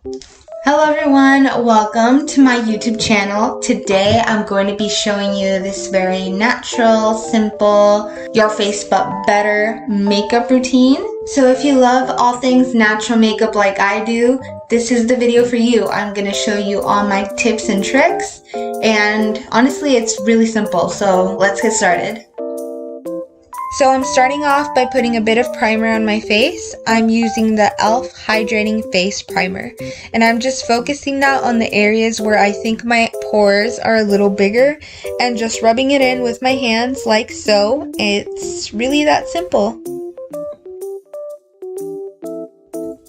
Hello everyone, welcome to my YouTube channel. Today I'm going to be showing you this very natural, simple, your face but better makeup routine. So if you love all things natural makeup like I do, this is the video for you. I'm going to show you all my tips and tricks, and honestly it's really simple, so let's get started. So I'm starting off by putting a bit of primer on my face. I'm using the E.L.F. Hydrating Face Primer. And I'm just focusing that on the areas where I think my pores are a little bigger and just rubbing it in with my hands like so. It's really that simple.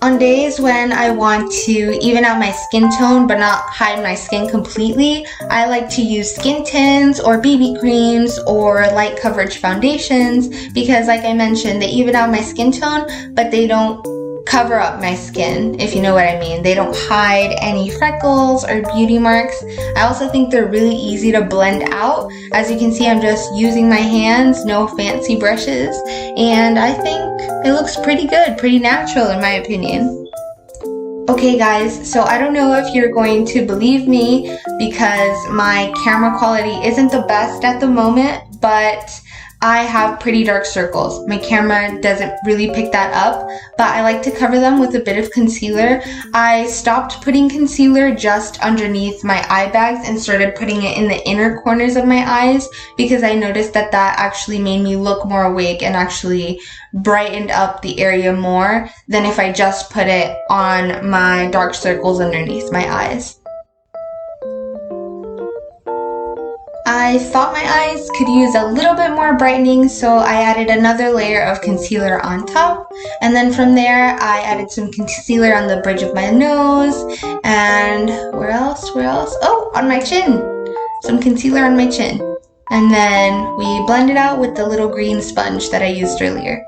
On days when I want to even out my skin tone but not hide my skin completely, I like to use skin tints or BB creams or light coverage foundations because, like I mentioned, they even out my skin tone but they don't cover up my skin, if you know what I mean. They don't hide any freckles or beauty marks. I also think they're really easy to blend out. As you can see, I'm just using my hands, no fancy brushes, and I think it looks pretty good, pretty natural in my opinion. Okay guys, so I don't know if you're going to believe me because my camera quality isn't the best at the moment, but I have pretty dark circles. My camera doesn't really pick that up, but I like to cover them with a bit of concealer. I stopped putting concealer just underneath my eye bags and started putting it in the inner corners of my eyes because I noticed that that actually made me look more awake and actually brightened up the area more than if I just put it on my dark circles underneath my eyes. I thought my eyes could use a little bit more brightening, so I added another layer of concealer on top, and then from there I added some concealer on the bridge of my nose, and where else? Oh, on my chin! Some concealer on my chin. And then we blend it out with the little green sponge that I used earlier.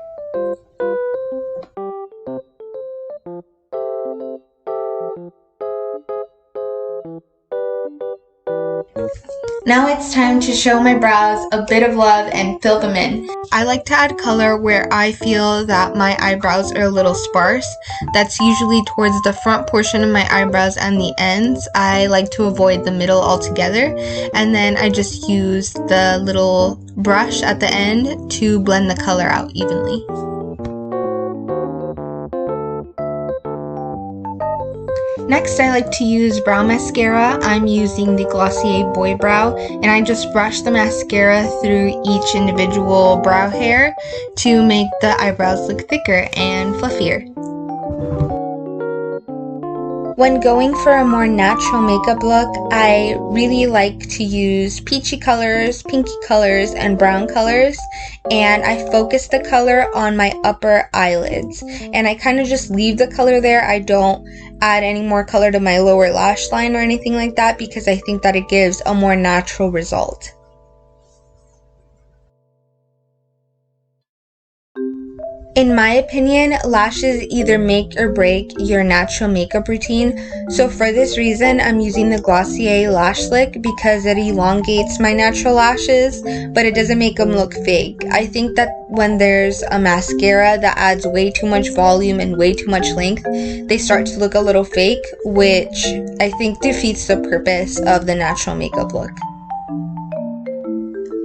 Now it's time to show my brows a bit of love and fill them in. I like to add color where I feel that my eyebrows are a little sparse. That's usually towards the front portion of my eyebrows and the ends. I like to avoid the middle altogether. And then I just use the little brush at the end to blend the color out evenly. Next, I like to use brow mascara. I'm using the Glossier Boy Brow, and I just brush the mascara through each individual brow hair to make the eyebrows look thicker and fluffier. When going for a more natural makeup look, I really like to use peachy colors, pinky colors, and brown colors, and I focus the color on my upper eyelids, and I kind of just leave the color there. I don't add any more color to my lower lash line or anything like that because I think that it gives a more natural result. In my opinion, lashes either make or break your natural makeup routine, so for this reason I'm using the Glossier Lash Lick because it elongates my natural lashes, but it doesn't make them look fake. I think that when there's a mascara that adds way too much volume and way too much length, they start to look a little fake, which I think defeats the purpose of the natural makeup look.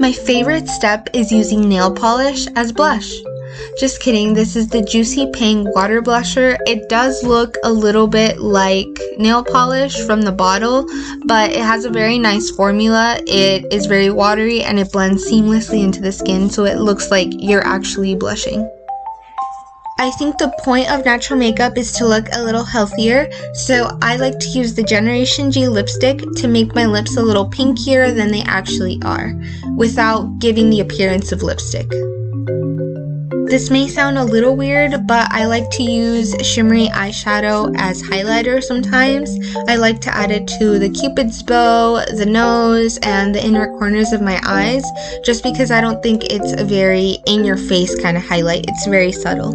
My favorite step is using nail polish as blush. Just kidding, this is the Juicy Pink Water Blusher. It does look a little bit like nail polish from the bottle, but it has a very nice formula. It is very watery and it blends seamlessly into the skin, so it looks like you're actually blushing. I think the point of natural makeup is to look a little healthier, so I like to use the Generation G lipstick to make my lips a little pinkier than they actually are, without giving the appearance of lipstick. This may sound a little weird, but I like to use shimmery eyeshadow as highlighter sometimes. I like to add it to the cupid's bow, the nose, and the inner corners of my eyes, just because I don't think it's a very in-your-face kind of highlight. It's very subtle.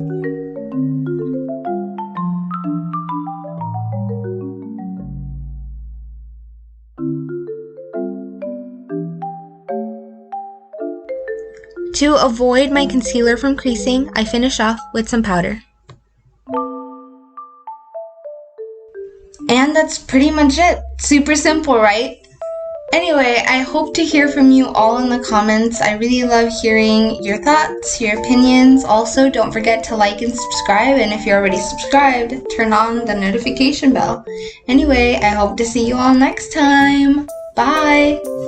To avoid my concealer from creasing, I finish off with some powder. And that's pretty much it. Super simple, right? Anyway, I hope to hear from you all in the comments. I really love hearing your thoughts, your opinions. Also, don't forget to like and subscribe. And if you're already subscribed, turn on the notification bell. Anyway, I hope to see you all next time. Bye!